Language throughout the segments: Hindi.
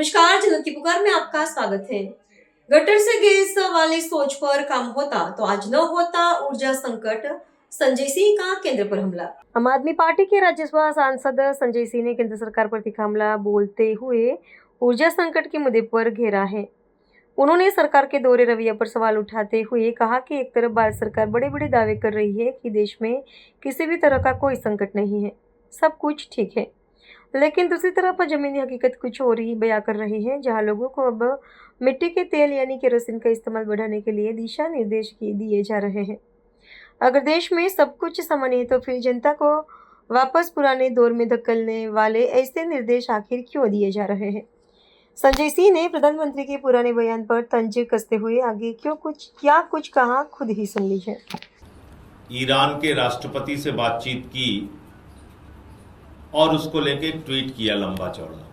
नमस्कार, जन्नत की पुकार में आपका स्वागत है। गटर से गैस वाली सोच पर काम होता तो आज न होता ऊर्जा संकट। संजय सिंह का केंद्र पर हमला। आम आदमी पार्टी के राज्यसभा सांसद संजय सिंह ने केंद्र सरकार पर तीखा हमला बोलते हुए ऊर्जा संकट के मुद्दे पर घेरा है। उन्होंने सरकार के दोहरे रवैये पर सवाल उठाते हुए कहा कि एक तरफ भारत सरकार बड़े बड़े दावे कर रही है कि देश में किसी भी तरह का कोई संकट नहीं है, सब कुछ ठीक है, लेकिन दूसरी तरफ जमीनी हकीकत कुछ और ही बयां कर रही है, जहां लोगों को अब मिट्टी के तेल यानी केरोसिन का इस्तेमाल बढ़ाने के लिए दिशा निर्देश दिए जा रहे हैं। अगर देश में सब कुछ सामान्य है तो फिर जनता को वापस पुराने दौर में धकेलने वाले ऐसे निर्देश आखिर क्यों दिए जा रहे हैं। संजय सिंह ने प्रधानमंत्री के पुराने बयान पर तंज कसते हुए आगे क्या कुछ कहा, खुद ही सुन लीजिए। ईरान के राष्ट्रपति से बातचीत की और उसको लेके एक ट्वीट किया लंबा चौड़ा।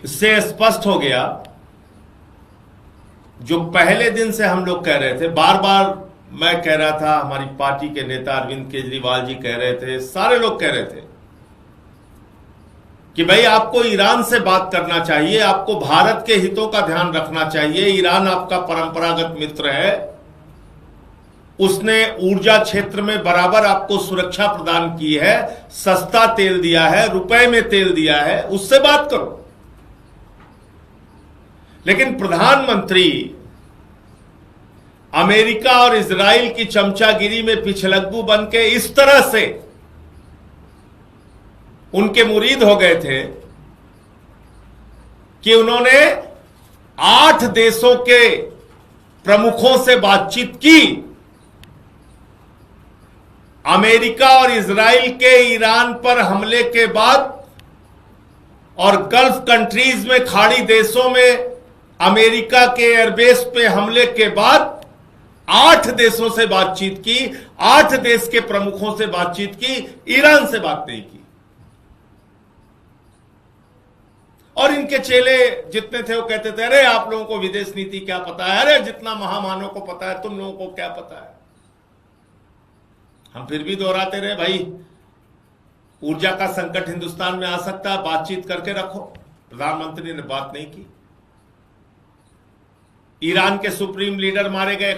इससे स्पष्ट हो गया जो पहले दिन से हम लोग कह रहे थे, बार बार मैं कह रहा था, हमारी पार्टी के नेता अरविंद केजरीवाल जी कह रहे थे, सारे लोग कह रहे थे कि भाई आपको ईरान से बात करना चाहिए, आपको भारत के हितों का ध्यान रखना चाहिए। ईरान आपका परंपरागत मित्र है, उसने ऊर्जा क्षेत्र में बराबर आपको सुरक्षा प्रदान की है, सस्ता तेल दिया है, रुपए में तेल दिया है, उससे बात करो। लेकिन प्रधानमंत्री अमेरिका और इजराइल की चमचागिरी में पिछलग्गू बन के इस तरह से उनके मुरीद हो गए थे कि उन्होंने 8 देशों के प्रमुखों से बातचीत की। अमेरिका और इजराइल के ईरान पर हमले के बाद और गल्फ कंट्रीज में, खाड़ी देशों में अमेरिका के एयरबेस पे हमले के बाद 8 देशों से बातचीत की, 8 देश के प्रमुखों से बातचीत की, ईरान से बात नहीं की। और इनके चेले जितने थे वो कहते थे, अरे आप लोगों को विदेश नीति क्या पता है, अरे जितना महामानव को पता है तुम लोगों को क्या पता है। हम फिर भी दोहराते रहे, भाई ऊर्जा का संकट हिंदुस्तान में आ सकता है, बातचीत करके रखो। प्रधानमंत्री ने बात नहीं की। ईरान के सुप्रीम लीडर मारे गए,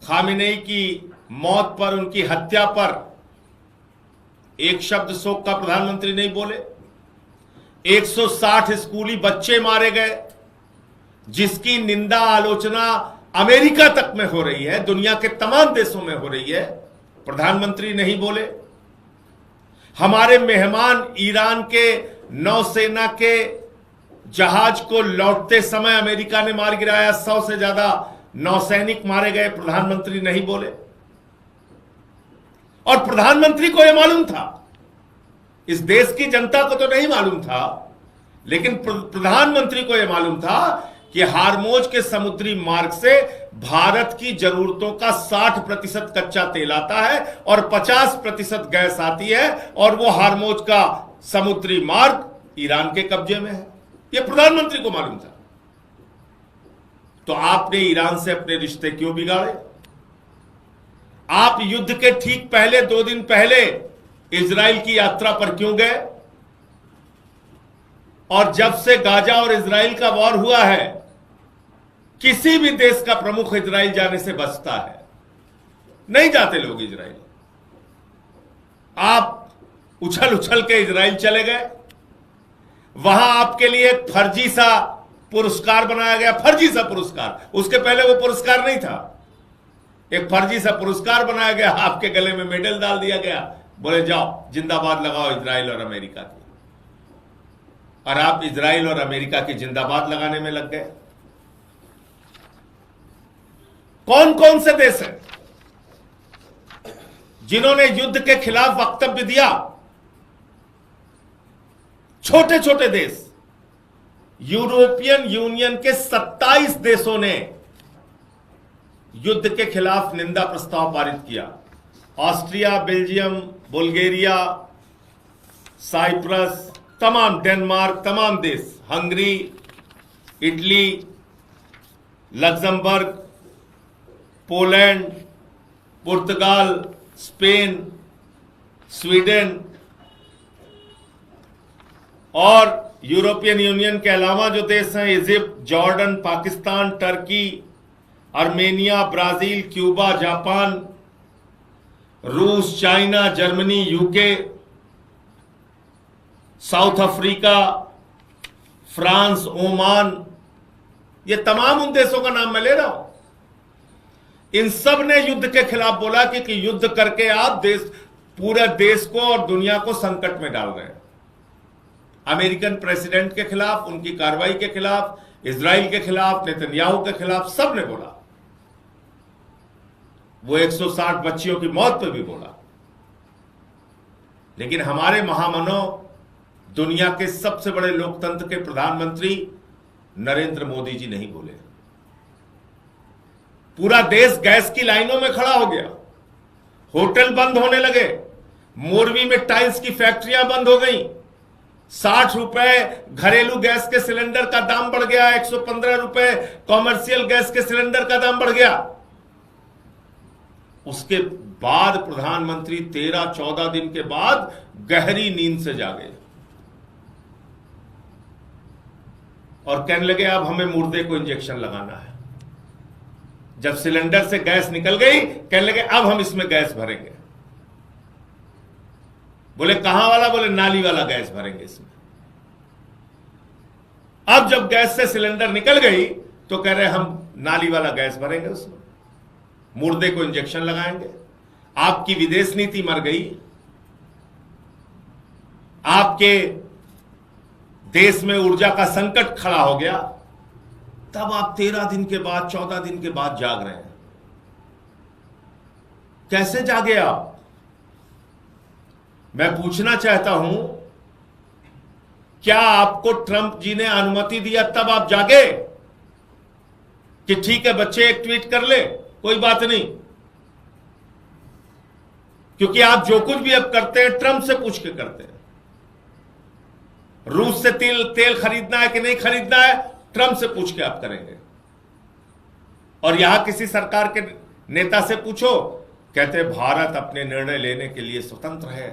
खामिनेई की मौत पर, उनकी हत्या पर एक शब्द शोक का प्रधानमंत्री नहीं बोले। 160 स्कूली बच्चे मारे गए, जिसकी निंदा आलोचना अमेरिका तक में हो रही है, दुनिया के तमाम देशों में हो रही है, प्रधानमंत्री नहीं बोले। हमारे मेहमान ईरान के नौसेना के जहाज को लौटते समय अमेरिका ने मार गिराया, 100 से ज्यादा नौसैनिक मारे गए, प्रधानमंत्री नहीं बोले। और प्रधानमंत्री को यह मालूम था, इस देश की जनता को तो नहीं मालूम था, लेकिन प्रधानमंत्री को यह मालूम था कि हार्मोज के समुद्री मार्ग से भारत की जरूरतों का 60% कच्चा तेल आता है और 50% गैस आती है, और वो हार्मोज का समुद्री मार्ग ईरान के कब्जे में है। यह प्रधानमंत्री को मालूम था। तो आपने ईरान से अपने रिश्ते क्यों बिगाड़े? आप युद्ध के ठीक पहले, 2 दिन पहले इजराइल की यात्रा पर क्यों गए? और जब से गाजा और इजराइल का वॉर हुआ है, किसी भी देश का प्रमुख इजराइल जाने से बचता है, नहीं जाते लोग इजराइल। आप उछल उछल के इजराइल चले गए, वहां आपके लिए एक फर्जी सा पुरस्कार बनाया गया, फर्जी सा पुरस्कार। उसके पहले वो पुरस्कार नहीं था, एक फर्जी सा पुरस्कार बनाया गया, आपके गले में मेडल डाल दिया गया, बोले जाओ जिंदाबाद लगाओ इजराइल और अमेरिका की। और आप इजराइल और अमेरिका की जिंदाबाद लगाने में लग गए। कौन कौन से देश हैं जिन्होंने युद्ध के खिलाफ वक्तव्य दिया? छोटे छोटे देश। यूरोपियन यूनियन के 27 देशों ने युद्ध के खिलाफ निंदा प्रस्ताव पारित किया। ऑस्ट्रिया, बेल्जियम, बुल्गारिया, साइप्रस, तमाम, डेनमार्क, तमाम देश, हंगरी, इटली, लग्जमबर्ग, पोलैंड, पुर्तगाल, स्पेन, स्वीडन, और यूरोपियन यूनियन के अलावा जो देश हैं, Egypt, Jordan, Pakistan, Turkey, Armenia, Brazil, Cuba, Japan, रूस, China, Germany, UK, South Africa, France, Oman, ये तमाम उन देशों का नाम मैं ले रहा हूं। इन सब ने युद्ध के खिलाफ बोला कि युद्ध करके आप पूरे देश को और दुनिया को संकट में डाल रहे हैं। अमेरिकन प्रेसिडेंट के खिलाफ, उनकी कार्रवाई के खिलाफ, इजराइल के खिलाफ, नेतन्याहू के खिलाफ, सब ने बोला। वो 160 बच्चियों की मौत पे भी बोला। लेकिन हमारे महामनो, दुनिया के सबसे बड़े लोकतंत्र के प्रधानमंत्री नरेंद्र मोदी जी नहीं बोले। पूरा देश गैस की लाइनों में खड़ा हो गया, होटल बंद होने लगे, मोरवी में टाइल्स की फैक्ट्रियां बंद हो गई, 60 रुपए घरेलू गैस के सिलेंडर का दाम बढ़ गया, 115 रुपए कॉमर्शियल गैस के सिलेंडर का दाम बढ़ गया। उसके बाद प्रधानमंत्री 13-14 दिन के बाद गहरी नींद से जागे और कहने लगे अब हमें मुर्दे को इंजेक्शन लगाना है। जब सिलेंडर से गैस निकल गई, कहने लगे अब हम इसमें गैस भरेंगे। बोले कहां वाला? बोले नाली वाला गैस भरेंगे इसमें। अब जब गैस से सिलेंडर निकल गई तो कह रहे हम नाली वाला गैस भरेंगे, उसमें मुर्दे को इंजेक्शन लगाएंगे। आपकी विदेश नीति मर गई, आपके देश में ऊर्जा का संकट खड़ा हो गया, तब आप 13 दिन के बाद, 14 दिन के बाद जाग रहे हैं। कैसे जागे आप? मैं पूछना चाहता हूं, क्या आपको ट्रंप जी ने अनुमति दिया तब आप जागे कि ठीक है बच्चे एक ट्वीट कर ले, कोई बात नहीं? क्योंकि आप जो कुछ भी अब करते हैं ट्रंप से पूछ के करते हैं। रूस से तेल खरीदना है कि नहीं खरीदना है, ट्रंप से पूछ के आप करेंगे। और यहां किसी सरकार के नेता से पूछो, कहते हैं भारत अपने निर्णय लेने के लिए स्वतंत्र है,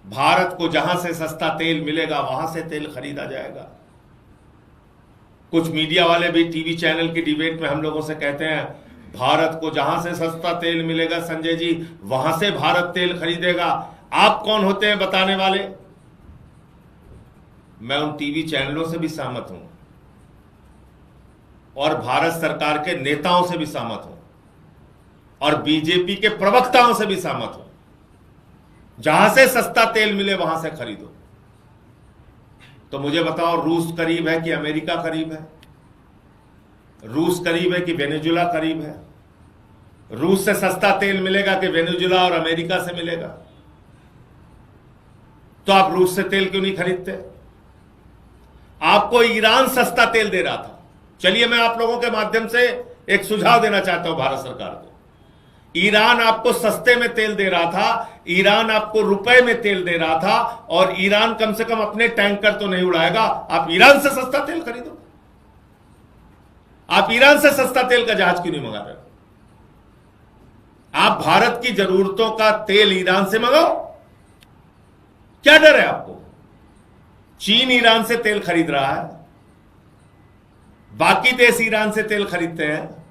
भारत को जहां से सस्ता तेल मिलेगा वहां से तेल खरीदा जाएगा। कुछ मीडिया वाले भी टीवी चैनल की डिबेट में हम लोगों से कहते हैं भारत को जहां से सस्ता तेल मिलेगा संजय जी वहां से भारत तेल खरीदेगा। आप कौन होते हैं बताने वाले? मैं उन टीवी चैनलों से भी सहमत हूं और भारत सरकार के नेताओं से भी सहमत हूं और बीजेपी के प्रवक्ताओं से भी सहमत हूं। जहां से सस्ता तेल मिले वहां से खरीदो। तो मुझे बताओ, रूस करीब है कि अमेरिका करीब है? रूस करीब है कि वेनेजुला करीब है? रूस से सस्ता तेल मिलेगा कि वेनेजुला और अमेरिका से मिलेगा? तो आप रूस से तेल क्यों नहीं खरीदते? आपको ईरान सस्ता तेल दे रहा था। चलिए मैं आप लोगों के माध्यम से एक सुझाव देना चाहता हूं भारत सरकार को। ईरान आपको सस्ते में तेल दे रहा था, ईरान आपको रुपए में तेल दे रहा था, और ईरान कम से कम अपने टैंकर तो नहीं उड़ाएगा। आप ईरान से सस्ता तेल खरीदो। आप ईरान से सस्ता तेल का जहाज क्यों नहीं मंगा रहे? आप भारत की जरूरतों का तेल ईरान से मंगाओ। क्या डर है आपको? चीन ईरान से तेल खरीद रहा है, बाकी देश ईरान से तेल खरीदते हैं,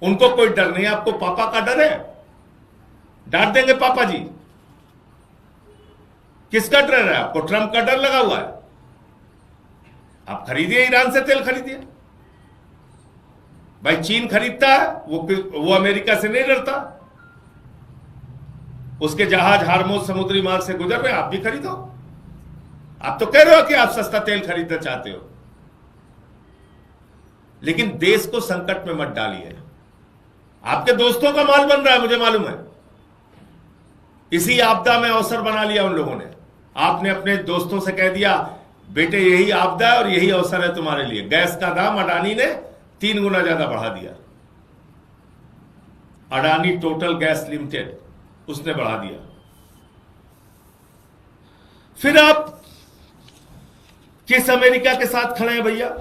उनको कोई डर नहीं। आपको पापा का डर है? डांट देंगे पापा जी। किसका डर है आपको? ट्रंप का डर लगा हुआ है। आप खरीदिए, ईरान से तेल खरीदिए। भाई चीन खरीदता है, वो अमेरिका से नहीं डरता। उसके जहाज हार्मोज समुद्री मार्ग से गुजर रहे हैं, आप भी खरीदो। आप तो कह रहे हो कि आप सस्ता तेल खरीदना चाहते हो, लेकिन देश को संकट में मत डालिए। आपके दोस्तों का माल बन रहा है, मुझे मालूम है। इसी आपदा में अवसर बना लिया उन लोगों ने। आपने अपने दोस्तों से कह दिया बेटे यही आपदा है और यही अवसर है तुम्हारे लिए। गैस का दाम अडानी ने 3 गुना ज्यादा बढ़ा दिया। अडानी टोटल गैस लिमिटेड, उसने बढ़ा दिया। फिर आप किस अमेरिका के साथ खड़े हैं भैया?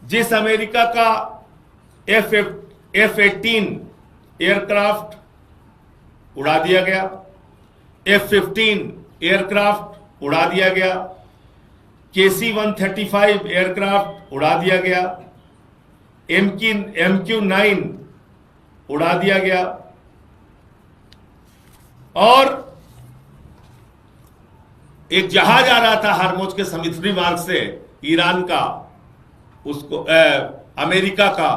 जिस अमेरिका का F-18 एयरक्राफ्ट उड़ा दिया गया, F-15 एयरक्राफ्ट उड़ा दिया गया, KC-135 एयरक्राफ्ट उड़ा दिया गया, MQ-9 उड़ा दिया गया, और एक जहाज आ रहा था हार्मोज के समुद्री मार्ग से ईरान का, उसको अमेरिका का,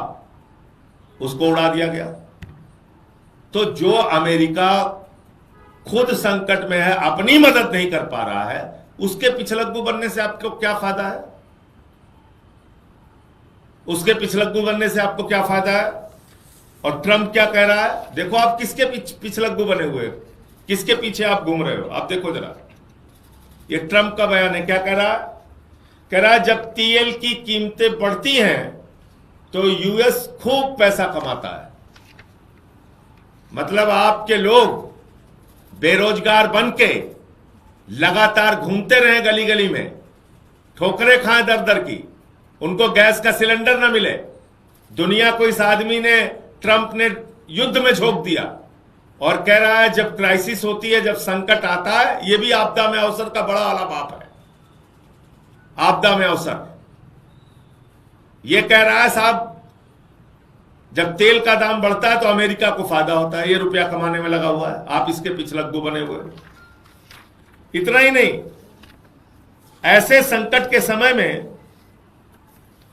उसको उड़ा दिया गया। तो जो अमेरिका खुद संकट में है, अपनी मदद नहीं कर पा रहा है, उसके पिछलग्गू बनने से आपको क्या फायदा है? उसके पिछलग्गू बनने से आपको क्या फायदा है? और ट्रंप क्या कह रहा है? देखो आप किसके पिछलग्गू बने हुए, किसके पीछे आप घूम रहे हो। आप देखो जरा, ये ट्रंप का बयान है। क्या कह रहा है? कह रहा है जब तेल की कीमतें बढ़ती हैं तो यूएस खूब पैसा कमाता है। मतलब आपके लोग बेरोजगार बन के लगातार घूमते रहे गली गली में, ठोकरें खाएं दर दर की, उनको गैस का सिलेंडर ना मिले, दुनिया को इस आदमी ने, ट्रंप ने युद्ध में झोंक दिया। और कह रहा है जब क्राइसिस होती है, जब संकट आता है, यह भी आपदा में अवसर का बड़ा वाला बाप है। आपदा में अवसर यह कह रहा है साहब, जब तेल का दाम बढ़ता है तो अमेरिका को फायदा होता है, ये रुपया कमाने में लगा हुआ है। आप इसके पिछलग्गू बने हुए। इतना ही नहीं, ऐसे संकट के समय में,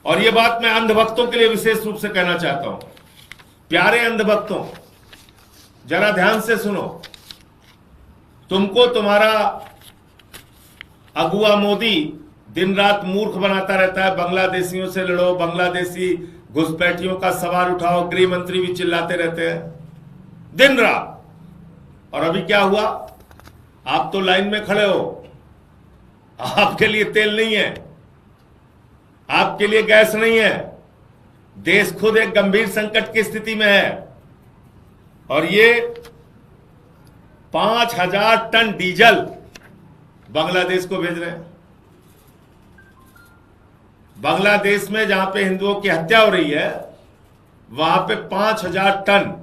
और यह बात मैं अंधभक्तों के लिए विशेष रूप से कहना चाहता हूं, प्यारे अंधभक्तों, जरा ध्यान से सुनो। तुमको तुम्हारा अगुआ मोदी दिन रात मूर्ख बनाता रहता है, बांग्लादेशियों से लड़ो, बांग्लादेशी घुसपैठियों का सवाल उठाओ, गृह मंत्री भी चिल्लाते रहते हैं दिन रात। और अभी क्या हुआ? आप तो लाइन में खड़े हो, आपके लिए तेल नहीं है, आपके लिए गैस नहीं है, देश खुद एक गंभीर संकट की स्थिति में है। और ये 5,000 टन डीजल बांग्लादेश को भेज रहे हैं। बांग्लादेश में जहां पे हिंदुओं की हत्या हो रही है, वहां पे 5,000 टन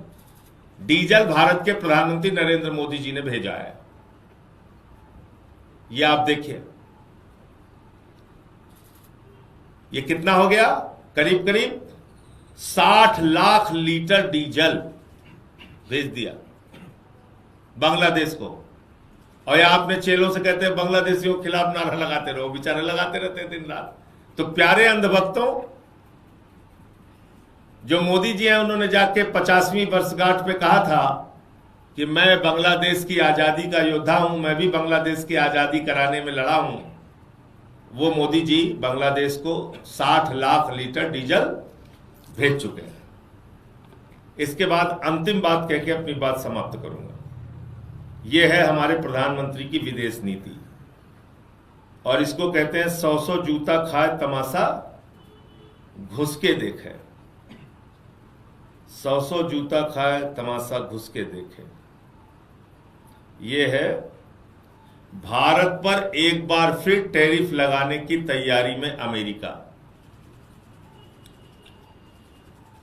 डीजल भारत के प्रधानमंत्री नरेंद्र मोदी जी ने भेजा है। ये आप देखिए, ये कितना हो गया? करीब करीब 60 लाख लीटर डीजल भेज दिया बांग्लादेश को। और आपने चेलों से कहते हैं बांग्लादेशियों के खिलाफ नारा लगाते रहो, बेचारे लगाते रहते हैं दिन रात। तो प्यारे अंधभक्तों, जो मोदी जी हैं, उन्होंने जाके 50वीं वर्षगांठ पे कहा था कि मैं बांग्लादेश की आजादी का योद्धा हूं, मैं भी बांग्लादेश की आजादी कराने में लड़ा हूं। वो मोदी जी बांग्लादेश को 60 लाख लीटर डीजल भेज चुके हैं। इसके बाद अंतिम बात कह के अपनी बात समाप्त करूंगा। यह है हमारे प्रधानमंत्री की विदेश नीति, और इसको कहते हैं 100 जूता खाए तमाशा घुस के देखे। 100 जूता खाए तमाशा घुस के देखे। यह है भारत पर एक बार फिर टैरिफ लगाने की तैयारी में अमेरिका।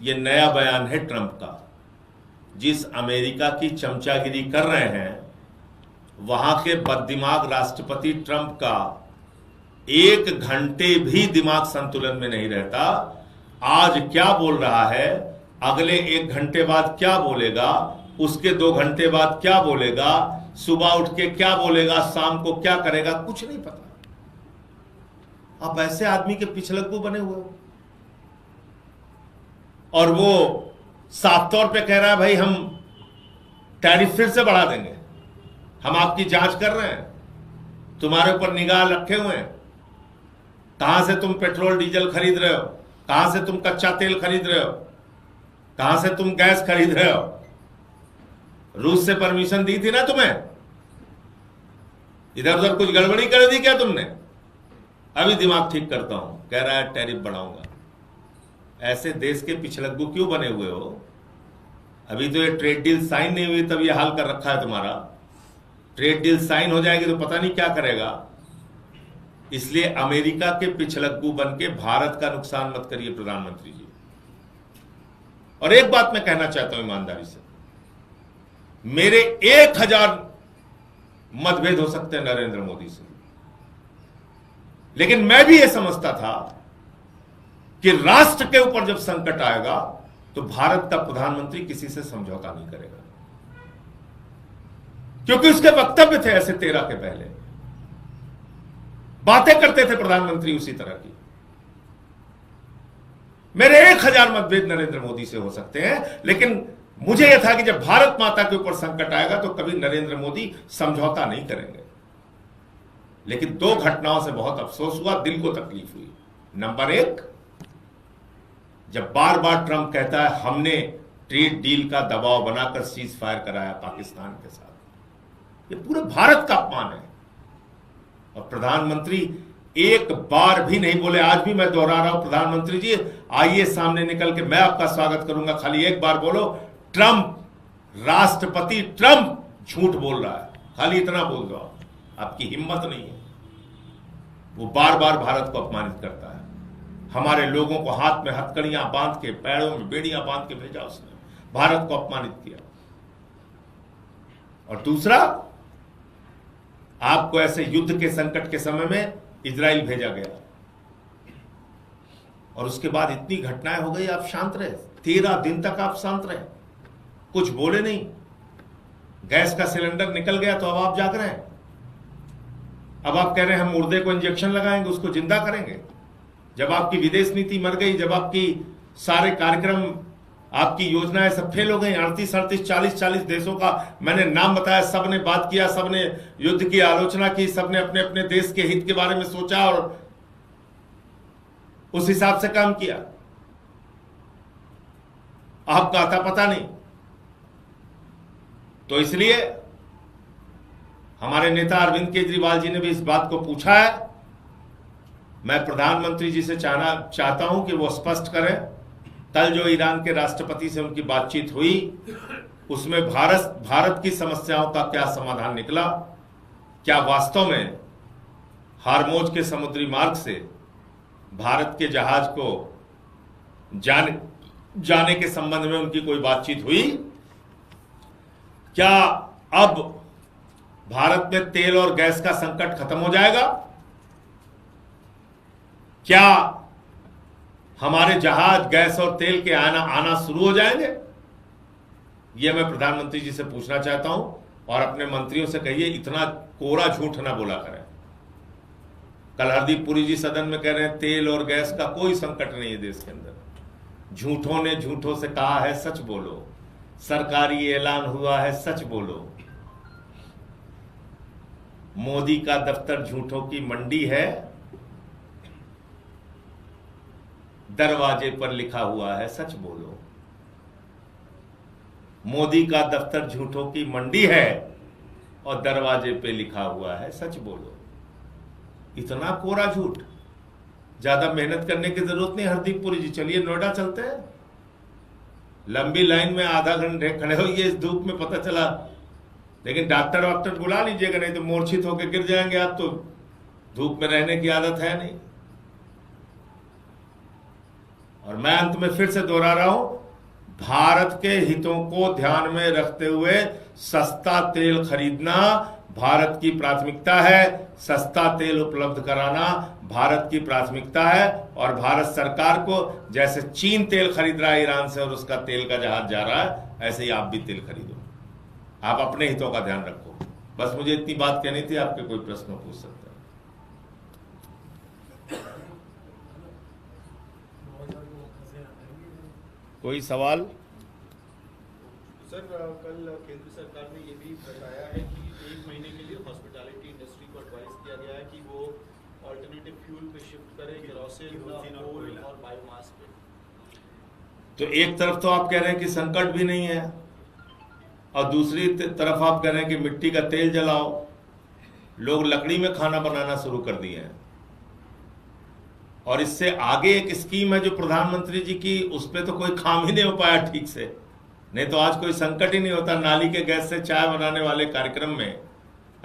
यह नया बयान है ट्रंप का। जिस अमेरिका की चमचागिरी कर रहे हैं, वहां के बददिमाग राष्ट्रपति ट्रंप का 1 घंटे भी दिमाग संतुलन में नहीं रहता। आज क्या बोल रहा है, अगले 1 घंटे बाद क्या बोलेगा, उसके 2 घंटे बाद क्या बोलेगा, सुबह उठ के क्या बोलेगा, शाम को क्या करेगा, कुछ नहीं पता। आप ऐसे आदमी के पिछलग्गू बने हुए हो। और वो साफ तौर पे कह रहा है भाई हम टैरिफ फिर से बढ़ा देंगे, हम आपकी जांच कर रहे हैं, तुम्हारे ऊपर निगाह रखे हुए हैं, कहां से तुम पेट्रोल डीजल खरीद रहे हो, कहां से तुम कच्चा तेल खरीद रहे हो, कहां से तुम गैस खरीद रहे हो। रूस से परमिशन दी थी ना तुम्हें, इधर उधर कुछ गड़बड़ी कर दी क्या तुमने? अभी दिमाग ठीक करता हूं, कह रहा है टैरिफ बढ़ाऊंगा। ऐसे देश के पिछलग्गू क्यों बने हुए हो? अभी तो ये ट्रेड डील साइन नहीं हुई, तब ये हाल कर रखा है तुम्हारा। ट्रेड डील साइन हो जाएगी तो पता नहीं क्या करेगा। इसलिए अमेरिका के पिछलग्गू बन के भारत का नुकसान मत करिए प्रधानमंत्री जी। और एक बात मैं कहना चाहता हूं ईमानदारी से, मेरे 1000 मतभेद हो सकते हैं नरेंद्र मोदी से, लेकिन मैं भी यह समझता था कि राष्ट्र के ऊपर जब संकट आएगा तो भारत का प्रधानमंत्री किसी से समझौता नहीं करेगा, क्योंकि उसके वक्तव्य थे ऐसे 13 के पहले, बातें करते थे प्रधानमंत्री उसी तरह की। मेरे 1000 मतभेद नरेंद्र मोदी से हो सकते हैं, लेकिन मुझे यह था कि जब भारत माता के ऊपर संकट आएगा तो कभी नरेंद्र मोदी समझौता नहीं करेंगे। लेकिन 2 घटनाओं से बहुत अफसोस हुआ, दिल को तकलीफ हुई। नंबर 1, जब बार बार ट्रंप कहता है हमने ट्रेड डील का दबाव बनाकर सीज फायर कराया पाकिस्तान के साथ, यह पूरे भारत का अपमान है। और प्रधानमंत्री एक बार भी नहीं बोले, आज भी मैं दोहरा रहा हूं, प्रधानमंत्री जी आइए सामने निकल के मैं आपका स्वागत करूंगा, खाली एक बार बोलो ट्रंप, राष्ट्रपति ट्रंप झूठ बोल रहा है, खाली इतना बोल दो। आपकी हिम्मत नहीं है। वो बार बार भारत को अपमानित करता है। हमारे लोगों को हाथ में हथकड़ियां बांध के, पैरों में बेड़ियां बांध के भेजा उसने, भारत को अपमानित किया। और दूसरा, आपको ऐसे युद्ध के संकट के समय में इजराइल भेजा गया और उसके बाद इतनी घटनाएं हो गई, आप शांत रहे। 13 दिन तक आप शांत रहे, कुछ बोले नहीं। गैस का सिलेंडर निकल गया तो अब आप जाग रहे हैं। अब आप कह रहे हैं हम मुर्दे को इंजेक्शन लगाएंगे, उसको जिंदा करेंगे। जब आपकी विदेश नीति मर गई, जब आपकी सारे कार्यक्रम, आपकी योजनाएं सब फेल हो गई, 38, 40 देशों का मैंने नाम बताया, सबने बात किया, सबने युद्ध की आलोचना की, सबने अपने अपने देश के हित के बारे में सोचा और उस हिसाब से काम किया। आपका आता पता नहीं। तो इसलिए हमारे नेता अरविंद केजरीवाल जी ने भी इस बात को पूछा है। मैं प्रधानमंत्री जी से चाहता हूं कि वो स्पष्ट करें, कल जो ईरान के राष्ट्रपति से उनकी बातचीत हुई उसमें भारत की समस्याओं का क्या समाधान निकला? क्या वास्तव में हार्मोज के समुद्री मार्ग से भारत के जहाज को जाने के संबंध में उनकी कोई बातचीत हुई? क्या अब भारत में तेल और गैस का संकट खत्म हो जाएगा? क्या हमारे जहाज गैस और तेल के आना शुरू हो जाएंगे? यह मैं प्रधानमंत्री जी से पूछना चाहता हूं। और अपने मंत्रियों से कहिए इतना कोरा झूठ ना बोला करें। कल हरदीप पुरी जी सदन में कह रहे हैं तेल और गैस का कोई संकट नहीं है देश के अंदर। झूठों ने झूठों से कहा है सच बोलो, सरकारी ऐलान हुआ है सच बोलो। मोदी का दफ्तर झूठों की मंडी है, दरवाजे पर लिखा हुआ है सच बोलो। मोदी का दफ्तर झूठों की मंडी है और दरवाजे पे लिखा हुआ है सच बोलो। इतना कोरा झूठ, ज्यादा मेहनत करने की जरूरत नहीं। हरदीप पुरी जी चलिए नोएडा चलते हैं, लंबी लाइन में आधा घंटे खड़े होइए इस धूप में, पता चला। लेकिन डॉक्टर बुला लीजिएगा, नहीं तो मूर्छित होकर गिर जाएंगे आप, तो धूप में रहने की आदत है नहीं। और मैं अंत में फिर से दोहरा रहा हूं, भारत के हितों को ध्यान में रखते हुए सस्ता तेल खरीदना भारत की प्राथमिकता है। सस्ता तेल उपलब्ध कराना भारत की प्राथमिकता है। और भारत सरकार को, जैसे चीन तेल खरीद रहा है ईरान से और उसका तेल का जहाज जा रहा है, ऐसे ही आप भी तेल खरीदो। आप अपने हितों का ध्यान रखो। बस मुझे इतनी बात कहनी थी। आपके कोई प्रश्न पूछ सकते हैं? कोई सवाल? सर, कल केंद्र सरकार ने ये भी बताया है कि 1 महीने के लिए हॉस्पिटैलिटी इंडस्ट्री को एडवाइस किया गया है कि वो ऑल्टरनेटिव फ्यूल पे शिफ्ट करे, केरोसिन, कोल और बायोमास पे। तो एक तरफ तो आप कह रहे हैं कि संकट भी नहीं है और दूसरी तरफ आप कह रहे हैं कि मिट्टी का तेल जलाओ। लोग लकड़ी में खाना बनाना शुरू कर दिए हैं। और इससे आगे एक स्कीम है जो प्रधानमंत्री जी की, उस पर तो कोई काम ही नहीं हो पाया ठीक से। नहीं तो आज कोई संकट ही नहीं होता। नाली के गैस से चाय बनाने वाले कार्यक्रम में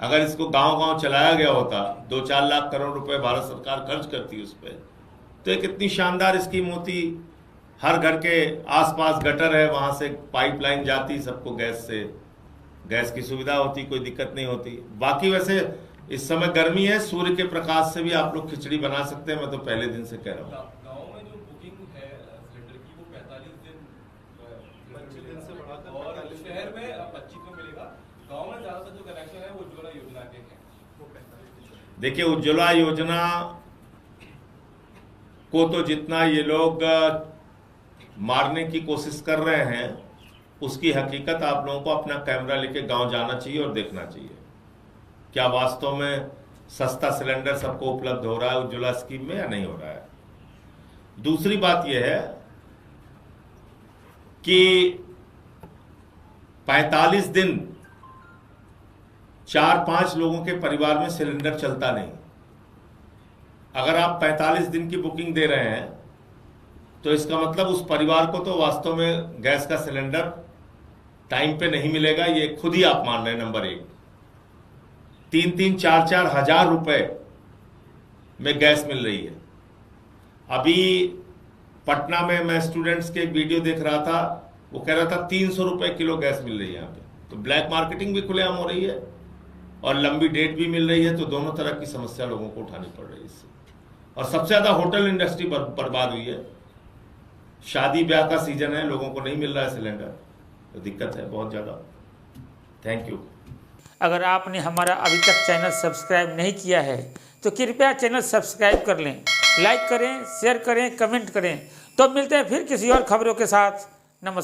अगर इसको गांव-गांव चलाया गया होता, 2-4 लाख करोड़ रुपए भारत सरकार खर्च करती उस पर, तो एक इतनी शानदार स्कीम होती। हर घर के आसपास गटर है, वहां से पाइपलाइन जाती सबको गैस से गैस की सुविधा होती, कोई दिक्कत नहीं होती। बाकी वैसे इस समय गर्मी है, सूर्य के प्रकाश से भी आप लोग खिचड़ी बना सकते हैं, मैं तो पहले दिन से कह रहा हूँ। गाँव में जो बुकिंग है सिलेंडर की वो 45 दिन 25 दिन से बढ़ाकर और 45 शहर में 25 को मिलेगा। गाँव में ज्यादातर जो कनेक्शन है वो उज्ज्वला योजना के हैं। वो 45 दिन। देखिए, उज्ज्वला योजना को तो जितना ये लोग मारने की कोशिश कर रहे हैं, उसकी हकीकत आप लोगों को अपना कैमरा लेके गांव जाना चाहिए और देखना चाहिए क्या वास्तव में सस्ता सिलेंडर सबको उपलब्ध हो रहा है उज्ज्वला स्कीम में या नहीं हो रहा है। दूसरी बात यह है कि 45 दिन 4-5 लोगों के परिवार में सिलेंडर चलता नहीं। अगर आप 45 दिन की बुकिंग दे रहे हैं तो इसका मतलब उस परिवार को तो वास्तव में गैस का सिलेंडर टाइम पे नहीं मिलेगा। ये खुद ही आप मान रहे हैं। नंबर 1, 3-3, 4-4 हजार रुपए में गैस मिल रही है। अभी पटना में मैं स्टूडेंट्स के एक वीडियो देख रहा था, वो कह रहा था 300 रुपए किलो गैस मिल रही है यहाँ पे। तो ब्लैक मार्केटिंग भी खुलेआम हो रही है और लंबी डेट भी मिल रही है। तो दोनों तरह की समस्या लोगों को उठानी पड़ रही है इससे। और सबसे ज्यादा होटल इंडस्ट्री बर्बाद हुई है। शादी ब्याह का सीजन है, लोगों को नहीं मिल रहा है सिलेंडर, तो दिक्कत है बहुत ज्यादा। Thank you. अगर आपने हमारा अभी तक चैनल सब्सक्राइब नहीं किया है तो कृपया चैनल सब्सक्राइब कर लें, लाइक करें, शेयर करें, कमेंट करें। तो मिलते हैं फिर किसी और खबरों के साथ। नमस्कार।